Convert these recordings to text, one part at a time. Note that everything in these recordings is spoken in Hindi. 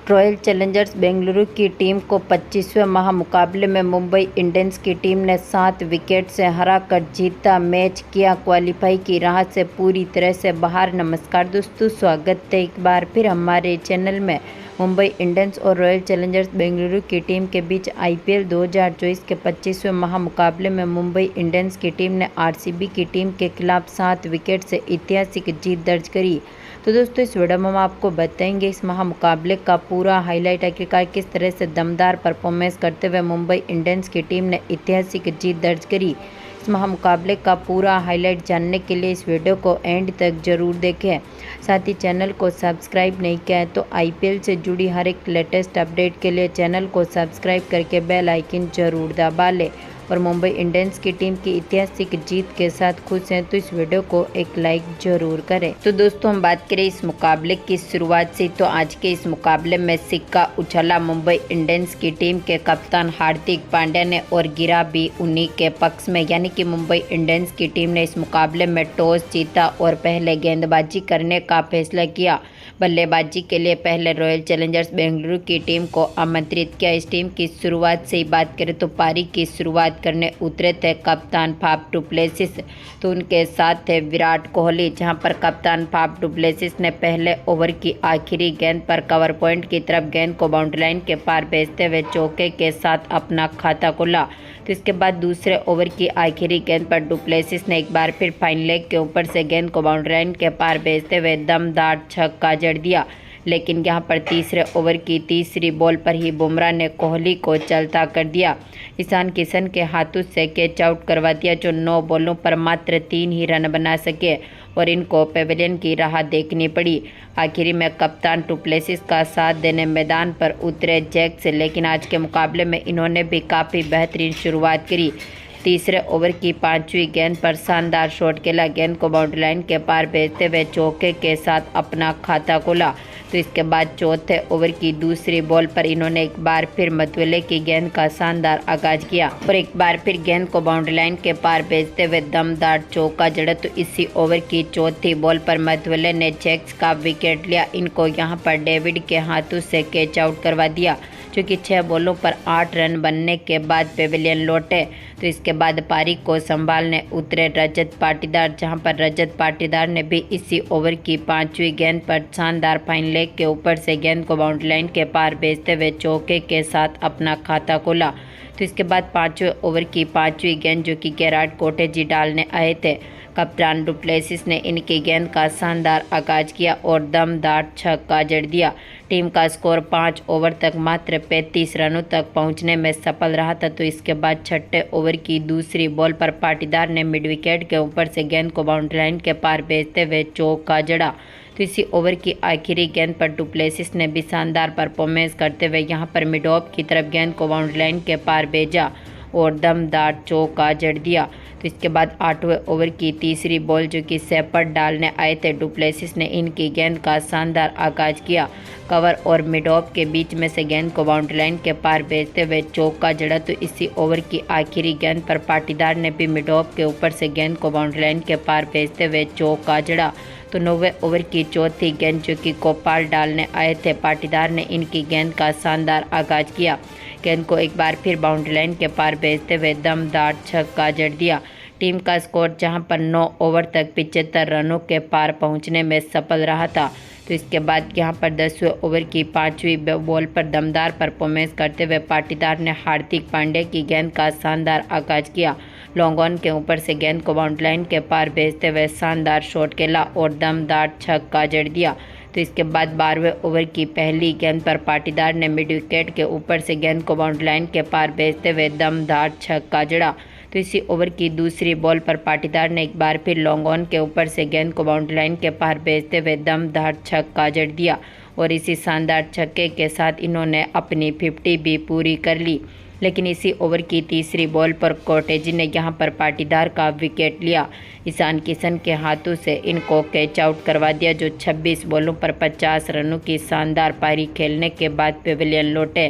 रॉयल चैलेंजर्स बेंगलुरु की टीम को 25वें महामुकाबले में मुंबई इंडियंस की टीम ने 7 विकेट से हराकर जीता। मैच किया क्वालिफाई की राह से पूरी तरह से बाहर। नमस्कार दोस्तों, स्वागत है एक बार फिर हमारे चैनल में। मुंबई इंडियंस और रॉयल चैलेंजर्स बेंगलुरु की टीम के बीच आईपीएल 2024 के 25वें महामुकाबले में मुंबई इंडियंस की टीम ने आरसीबी की टीम के खिलाफ 7 विकेट से ऐतिहासिक जीत दर्ज करी। तो दोस्तों, इस वीडियो में हम आपको बताएंगे इस महामुकाबले का पूरा हाईलाइट, आखिरकार किस तरह से दमदार परफॉर्मेंस करते हुए मुंबई इंडियंस की टीम ने ऐतिहासिक जीत दर्ज करी। इस महामुकाबले का पूरा हाईलाइट जानने के लिए इस वीडियो को एंड तक जरूर देखें। साथ ही चैनल को सब्सक्राइब नहीं किया है तो आईपीएल से जुड़ी हर एक लेटेस्ट अपडेट के लिए चैनल को सब्सक्राइब करके बेल आइकन जरूर दबा लें। और मुंबई इंडियंस की टीम की ऐतिहासिक जीत के साथ खुश हैं तो इस वीडियो को एक लाइक जरूर करें। तो दोस्तों, हम बात करें इस मुकाबले की शुरुआत से, तो आज के इस मुकाबले में सिक्का उछला मुंबई इंडियंस की टीम के कप्तान हार्दिक पांड्या ने और गिरा भी उन्हीं के पक्ष में, यानी कि मुंबई इंडियंस की टीम ने इस मुकाबले में टॉस जीता और पहले गेंदबाजी करने का फैसला किया। बल्लेबाजी के लिए पहले रॉयल चैलेंजर्स बेंगलुरु की टीम को आमंत्रित किया। इस टीम की शुरुआत से ही बात करें तो पारी की शुरुआत करने उतरे थे कप्तान फाफ डु प्लेसिस, तो उनके साथ थे विराट कोहली, जहां पर कप्तान फाफ डु प्लेसिस ने पहले ओवर की आखिरी गेंद पर कवर पॉइंट की तरफ गेंद को बाउंड्री लाइन के पार भेजते हुए चौके के साथ अपना खाता खोला। तो इसके बाद दूसरे ओवर की आखिरी गेंद पर डु प्लेसिस ने एक बार फिर फाइन लेग के ऊपर से गेंद को बाउंड्री लाइन के पार भेजते हुए दमदार छक्का जड़ दिया। लेकिन यहां पर तीसरे ओवर की तीसरी बॉल पर ही बुमराह ने कोहली को चलता कर दिया। ईशान किशन के हाथों से कैच आउट करवा दिया, जो 9 बॉलों पर मात्र 3 ही रन बना सके और इनको पेविलियन की राह देखनी पड़ी। आखिरी में कप्तान डु प्लेसिस का साथ देने मैदान पर उतरे जैक्स, लेकिन आज के मुकाबले में इन्होंने भी काफ़ी बेहतरीन शुरुआत करी। तीसरे ओवर की 5वीं गेंद पर शानदार शॉट खेला, गेंद को बाउंड्री लाइन के पार भेजते हुए चौके के साथ अपना खाता खोला। तो इसके बाद चौथे ओवर की दूसरी बॉल पर इन्होंने एक बार फिर मथुले की गेंद का शानदार आगाज किया और एक बार फिर गेंद को बाउंड्री लाइन के पार भेजते हुए दमदार चौका जड़ा। तो इसी ओवर की चौथी बॉल पर मथुले ने जैक्स का विकेट लिया। इनको यहां पर डेविड के हाथों से कैच आउट करवा दिया, जो कि 6 बॉलों पर 8 रन बनने के बाद पेविलियन लौटे। तो इसके बाद पारी को संभालने उतरे रजत पाटीदार, जहां पर रजत पाटीदार ने भी इसी ओवर की 5वीं गेंद पर शानदार फाइन लेग के ऊपर से गेंद को बाउंड्री लाइन के पार भेजते हुए चौके के साथ अपना खाता खोला। तो इसके बाद 5वें ओवर की 5वीं गेंद, जो कि गेरार्ड कोटेजी डालने आए थे, कप्तान डु प्लेसिस ने इनकी गेंद का शानदार आगाज किया और दमदार छक्का जड़ दिया। टीम का स्कोर 5 ओवर तक मात्र 35 रनों तक पहुंचने में सफल रहा था। तो इसके बाद 6ठे ओवर की दूसरी बॉल पर पाटीदार ने मिड विकेट के ऊपर से गेंद को बाउंड्री लाइन के पार भेजते हुए चौका जड़ा। तो इसी ओवर की आखिरी गेंद पर डु प्लेसिस ने भी शानदार परफॉर्मेंस करते हुए यहां पर मिड ऑफ की तरफ गेंद को बाउंड्री लाइन के पार भेजा और दमदार चौका जड़ दिया। तो इसके बाद 8वें ओवर की तीसरी बॉल, जो कि शेफर्ड डालने आए थे, डु प्लेसिस ने इनकी गेंद का शानदार आगाज किया। कवर और मिड ऑफ के बीच में से गेंद को बाउंड्री लाइन के पार भेजते हुए चौका जड़ा। तो इसी ओवर की आखिरी गेंद पर पाटीदार ने भी मिड ऑफ के ऊपर से गेंद को बाउंड्री लाइन के पार भेजते हुए चौका जड़ा। तो 9वें ओवर की चौथी गेंद, जो कि गोपाल डालने आए थे, पाटीदार ने इनकी गेंद का शानदार आगाज किया। गेंद को एक बार फिर बाउंड्री लाइन के पार भेजते हुए दमदार छक्का जड़ दिया। टीम का स्कोर जहां पर 9 ओवर तक 75 रनों के पार पहुंचने में सफल रहा था। तो इसके बाद यहां पर 10वें ओवर की 5वीं बॉल पर दमदार परफॉर्मेंस करते हुए पाटीदार ने हार्दिक पांड्या की गेंद का शानदार आगाज किया। लॉन्ग ऑन के ऊपर से गेंद को बाउंड्री लाइन के पार भेजते हुए शानदार शॉट खेला और दमदार छक्का जड़ दिया। तो इसके बाद 12वें ओवर की पहली गेंद पर पाटीदार ने मिड विकेट के ऊपर से गेंद को बाउंड्री लाइन के पार भेजते हुए दमदार छक्का जड़ा। तो इसी ओवर की दूसरी बॉल पर पाटीदार ने एक बार फिर लॉन्ग ऑन के ऊपर से गेंद को बाउंड्री लाइन के पार भेजते हुए दमदार छक्का जड़ दिया और इसी शानदार छक्के के साथ इन्होंने अपनी 50 भी पूरी कर ली। लेकिन इसी ओवर की तीसरी बॉल पर कोटेजी ने यहां पर पाटीदार का विकेट लिया। ईशान किशन के हाथों से इनको कैच आउट करवा दिया, जो 26 बॉलों पर 50 रनों की शानदार पारी खेलने के बाद पेविलियन लौटे।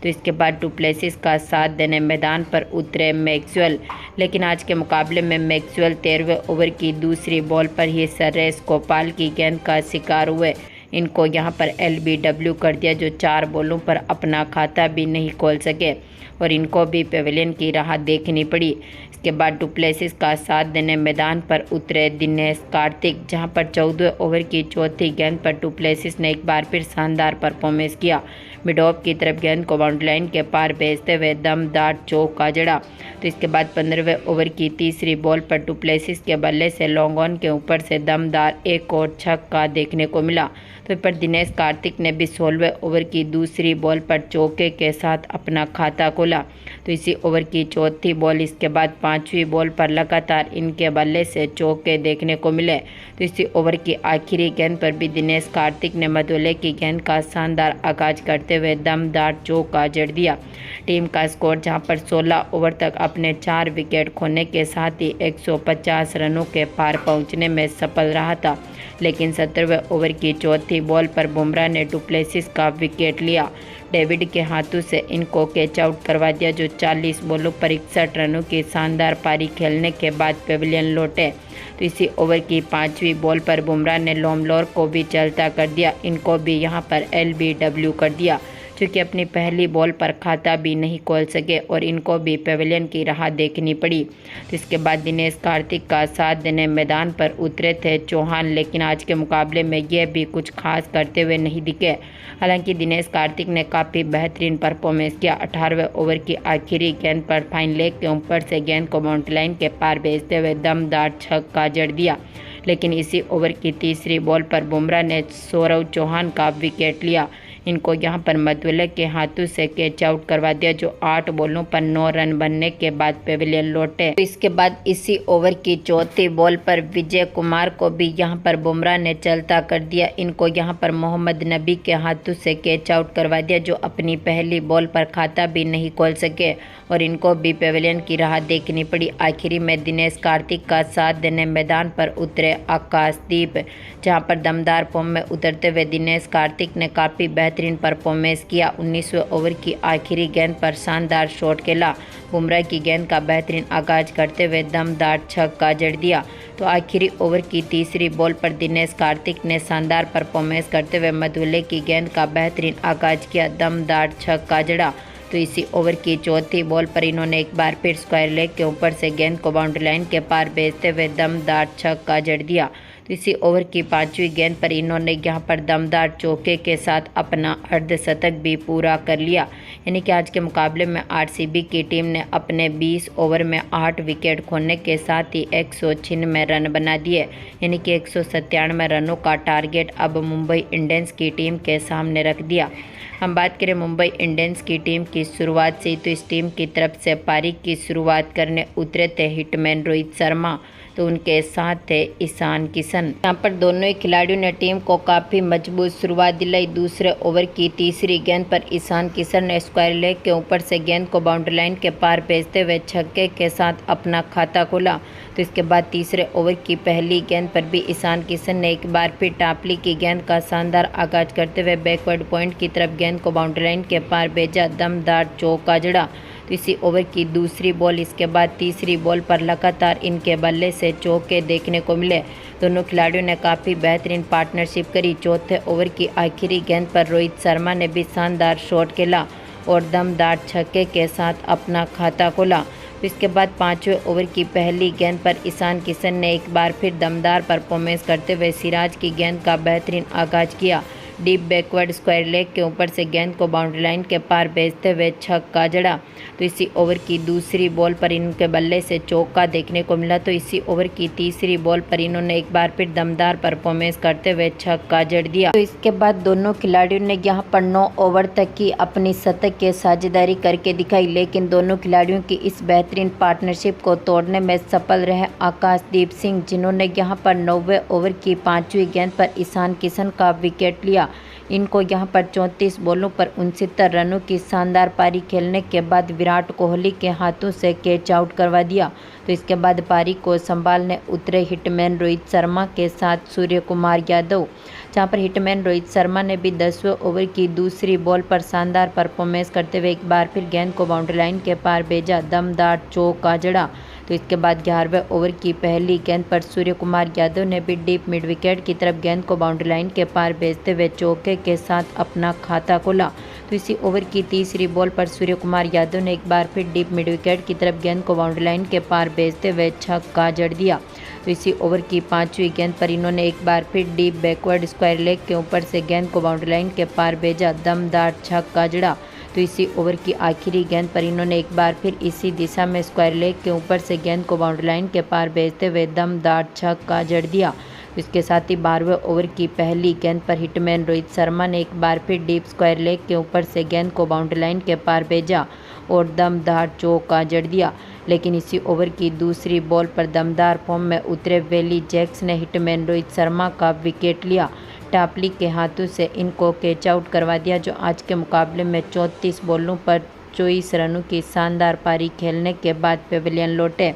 तो इसके बाद डु प्लेसिस का साथ देने मैदान पर उतरे मैक्सवेल, लेकिन आज के मुकाबले में मैक्सवेल 13वें ओवर की दूसरी बॉल पर ही सरेश गोपाल की गेंद का शिकार हुए। इनको यहां पर LBW कर दिया, जो 4 बॉलों पर अपना खाता भी नहीं खोल सके और इनको भी पेविलियन की राह देखनी पड़ी। इसके बाद डुप्लेसिस का साथ देने मैदान पर उतरे दिनेश कार्तिक, जहां पर 14वें ओवर की चौथी गेंद पर डुप्लेसिस ने एक बार फिर शानदार परफॉर्मेंस किया। मिड ऑफ की तरफ गेंद को बाउंड्री लाइन के पार भेजते हुए दमदार चौका जड़ा। तो इसके बाद 15वें ओवर की तीसरी बॉल पर डुप्लेसिस के बल्ले से लॉन्ग ऑन के ऊपर से दमदार एक और छक्का देखने को मिला। तो पर दिनेश कार्तिक ने भी 16वें ओवर की दूसरी बॉल पर चौके के साथ अपना खाता खोला। तो इसी ओवर की चौथी बॉल इसके बाद 5वीं बॉल पर लगातार इनके बल्ले से चौके देखने को मिले। तो इसी ओवर की आखिरी गेंद पर भी दिनेश कार्तिक ने मधुले की गेंद का शानदार आगाज करते हुए दमदार चौका जड़ दिया। टीम का स्कोर जहां पर 16 ओवर तक अपने 4 विकेट खोने के साथ ही 150 रनों के पार पहुंचने में सफल रहा था, लेकिन 17वें ओवर की चौथी बॉल पर बुमराह ने डुप्लेसिस का विकेट लिया। डेविड के हाथों से इनको कैच आउट करवा दिया, जो 40 बॉलों पर 61 रनों की शानदार पारी खेलने के बाद पेविलियन लौटे। तो इसी ओवर की 5वीं बॉल पर बुमराह ने लोमलोर को भी चलता कर दिया, इनको भी यहां पर LBW कर दिया, क्योंकि अपनी पहली बॉल पर खाता भी नहीं खोल सके और इनको भी पेविलियन की राह देखनी पड़ी। तो इसके बाद दिनेश कार्तिक का साथ देने मैदान पर उतरे थे चौहान, लेकिन आज के मुकाबले में यह भी कुछ खास करते हुए नहीं दिखे। हालांकि दिनेश कार्तिक ने काफ़ी बेहतरीन परफॉर्मेंस किया। 18वें ओवर की आखिरी गेंद पर फाइन लेग के ऊपर से गेंद को बाउंड्री लाइन के पार भेजते हुए दमदार छक्का जड़ दिया, लेकिन इसी ओवर की तीसरी बॉल पर बुमराह ने सौरव चौहान का विकेट लिया। इनको यहां पर मधुले के हाथों से कैच आउट करवा दिया, जो 8 बॉलों पर 9 रन बनने के बाद पेविलियन लौटे। तो इसके बाद इसी ओवर की चौथी बॉल पर विजय कुमार को भी यहां पर बुमराह ने चलता कर दिया। इनको यहां पर मोहम्मद नबी के हाथों से कैच आउट करवा दिया, जो अपनी पहली बॉल पर खाता भी नहीं खोल सके और इनको भी पेविलियन की राह देखनी पड़ी। आखिरी में दिनेश कार्तिक का साथ देने मैदान पर उतरे आकाशदीप, जहां पर दमदार फॉर्म में उतरते हुए दिनेश कार्तिक ने काफ़ी बेहतरीन परफॉर्मेंस किया। 19वें ओवर की आखिरी गेंद पर शानदार शॉट खेला। बुमराह की गेंद का बेहतरीन आगाज करते हुए दमदार छक्का जड़ दिया। तो आखिरी ओवर की तीसरी बॉल पर दिनेश कार्तिक ने शानदार परफॉर्मेंस करते हुए मधुले की गेंद का बेहतरीन आगाज किया, दमदार छक्का जड़ा। तो इसी ओवर की चौथी बॉल पर इन्होंने एक बार फिर स्क्वायर लेग के ऊपर से गेंद को बाउंड्री लाइन के पार भेजते हुए दमदार छक्का जड़ दिया। तो इसी ओवर की 5वीं गेंद पर इन्होंने यहां पर दमदार चौके के साथ अपना अर्धशतक भी पूरा कर लिया। यानी कि आज के मुकाबले में RCB की टीम ने अपने 20 ओवर में 8 विकेट खोने के साथ ही 196 रन बना दिए। यानी कि 197 रनों का टारगेट अब मुंबई इंडियंस की टीम के सामने रख दिया। हम बात करें मुंबई इंडियंस की टीम की शुरुआत से, तो इस टीम की तरफ से पारी की शुरुआत करने उतरे थे हिटमैन रोहित शर्मा, तो उनके साथ थे ईशान किशन। यहाँ पर दोनों ही खिलाड़ियों ने टीम को काफ़ी मजबूत शुरुआत दिलाई। दूसरे ओवर की तीसरी गेंद पर ईशान किशन ने स्क्वायर लेग के ऊपर से गेंद को बाउंड्री लाइन के पार भेजते हुए छक्के के साथ अपना खाता खोला। तो इसके बाद तीसरे ओवर की पहली गेंद पर भी ईशान किशन ने एक बार फिर टापली की गेंद का शानदार आगाज करते हुए बैकवर्ड पॉइंट की तरफ गेंद को बाउंड्री लाइन के पार भेजा, दमदार चौका जड़ा। तो इसी ओवर की दूसरी बॉल इसके बाद तीसरी बॉल पर लगातार इनके बल्ले से चौके देखने को मिले। दोनों खिलाड़ियों ने काफ़ी बेहतरीन पार्टनरशिप करी। चौथे ओवर की आखिरी गेंद पर रोहित शर्मा ने भी शानदार शॉट खेला और दमदार छक्के के साथ अपना खाता खोला। इसके बाद 5वें ओवर की पहली गेंद पर ईशान किशन ने एक बार फिर दमदार परफॉर्मेंस करते हुए सिराज की गेंद का बेहतरीन आगाज किया। डीप बैकवर्ड स्क्वायर लेग के ऊपर से गेंद को बाउंड्री लाइन के पार भेजते हुए छक्का जड़ा। तो इसी ओवर की दूसरी बॉल पर इनके बल्ले से चौका देखने को मिला। तो इसी ओवर की तीसरी बॉल पर इन्होंने एक बार फिर दमदार परफॉर्मेंस करते हुए छक्का जड़ दिया। तो इसके बाद दोनों खिलाड़ियों ने यहां पर 9 ओवर तक की अपनी शतक की साझेदारी करके दिखाई, लेकिन दोनों खिलाड़ियों की इस बेहतरीन पार्टनरशिप को तोड़ने में सफल रहे आकाशदीप सिंह, जिन्होंने यहां पर 9वें ओवर की 5वीं गेंद पर ईशान किशन का विकेट लिया। इनको यहां पर 34 बॉलों पर 69 रनों की शानदार पारी खेलने के बाद विराट कोहली के हाथों से कैच आउट करवा दिया। तो इसके बाद पारी को संभालने उतरे हिटमैन रोहित शर्मा के साथ सूर्य कुमार यादव, जहां पर हिटमैन रोहित शर्मा ने भी 10वें ओवर की दूसरी बॉल पर शानदार परफॉर्मेंस करते हुए एक बार फिर गेंद को बाउंड्री लाइन के पार भेजा, दमदार चौका जड़ा। तो इसके बाद 11वें ओवर की पहली गेंद पर सूर्य कुमार यादव ने भी डीप मिड विकेट की तरफ गेंद को बाउंड्री लाइन के पार भेजते हुए चौके के साथ अपना खाता खोला। तो इसी ओवर की तीसरी बॉल पर सूर्य कुमार यादव ने एक बार फिर डीप मिड विकेट की तरफ गेंद को बाउंड्री लाइन के पार भेजते हुए छक्का जड़ दिया। तो इसी ओवर की 5वीं गेंद पर इन्होंने एक बार फिर डीप बैकवर्ड स्क्वायर लेग के ऊपर से गेंद को बाउंड्री लाइन के पार भेजा, दमदार छक्का जड़ा। तो इसी ओवर की आखिरी गेंद पर इन्होंने एक बार फिर इसी दिशा में स्क्वायर लेग के ऊपर से गेंद को बाउंड्री लाइन के पार भेजते हुए दमदार छक्का जड़ दिया। इसके साथ ही 12वें ओवर की पहली गेंद पर हिटमैन रोहित शर्मा ने एक बार फिर डीप स्क्वायर लेग के ऊपर से गेंद को बाउंड्री लाइन के पार भेजा और दमदार चौका जड़ दिया। लेकिन इसी ओवर की दूसरी बॉल पर दमदार फॉर्म में उतरे वेली जैक्स ने हिटमैन रोहित शर्मा का विकेट लिया। टापली के हाथों से इनको कैच आउट करवा दिया, जो आज के मुकाबले में 34 बॉलों पर 24 रनों की शानदार पारी खेलने के बाद पेविलियन लौटे।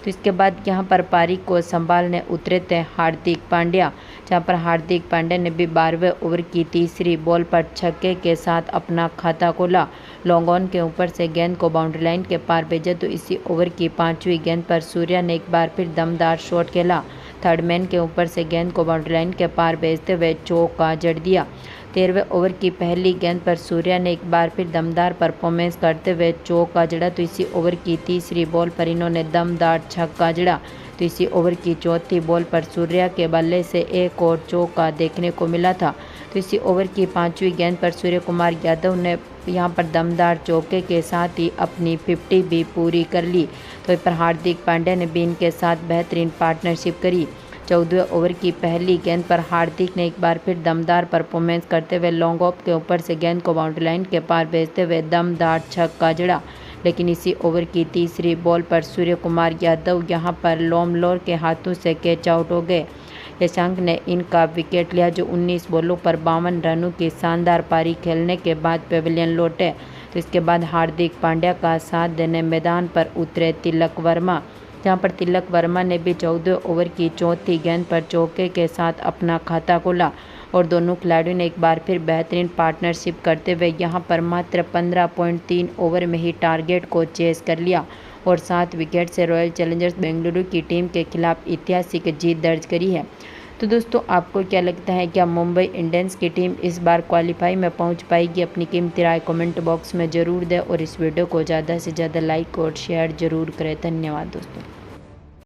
तो इसके बाद यहां पर पारी को संभालने उतरे थे हार्दिक पांड्या, जहां पर हार्दिक पांड्या ने भी 12वें ओवर की तीसरी बॉल पर छक्के के साथ अपना खाता खोला। लॉन्ग ऑन के ऊपर से गेंद को बाउंड्री लाइन के पार भेजा। तो इसी ओवर की 5वीं गेंद पर सूर्या ने एक बार फिर दमदार शॉट खेला। थर्ड मैन के ऊपर से गेंद को बाउंड्री लाइन के पार भेजते हुए चौका जड़ दिया। 13वें ओवर की पहली गेंद पर सूर्या ने एक बार फिर दमदार परफॉर्मेंस करते हुए चौका जड़ा। तो इसी ओवर की तीसरी बॉल पर इन्होंने दमदार छक्का जड़ा। तो इसी ओवर की चौथी बॉल पर सूर्या के बल्ले से एक और चौका देखने को मिला था। तो इसी ओवर की 5वीं गेंद पर सूर्य कुमार यादव ने यहां पर दमदार चौके के साथ ही अपनी 50 भी पूरी कर ली। तो इस पर हार्दिक पांड्या ने भी इनके साथ बेहतरीन पार्टनरशिप करी। 14वें ओवर की पहली गेंद पर हार्दिक ने एक बार फिर दमदार परफॉर्मेंस करते हुए लॉन्ग ऑफ के ऊपर से गेंद को बाउंड्री लाइन के पार भेजते हुए दमदार छक्का जड़ा। लेकिन इसी ओवर की तीसरी बॉल पर सूर्य कुमार यादव यहां पर लोमलोर के हाथों से कैच आउट हो गए। यशांक ने इनका विकेट लिया, जो 19 बॉलों पर 52 रनों की शानदार पारी खेलने के बाद पेविलियन लौटे। तो इसके बाद हार्दिक पांड्या का साथ देने मैदान पर उतरे तिलक वर्मा, जहां पर तिलक वर्मा ने भी 14वें ओवर की चौथी गेंद पर चौके के साथ अपना खाता खोला और दोनों खिलाड़ियों ने एक बार फिर बेहतरीन पार्टनरशिप करते हुए यहां पर मात्र 15.3 ओवर में ही टारगेट को चेस कर लिया और 7 विकेट से रॉयल चैलेंजर्स बेंगलुरु की टीम के खिलाफ ऐतिहासिक जीत दर्ज करी है। तो दोस्तों, आपको क्या लगता है, क्या मुंबई इंडियंस की टीम इस बार क्वालिफाई में पहुंच पाएगी? अपनी कीमती राय कमेंट बॉक्स में ज़रूर दें और इस वीडियो को ज़्यादा से ज़्यादा लाइक और शेयर ज़रूर करें। धन्यवाद दोस्तों।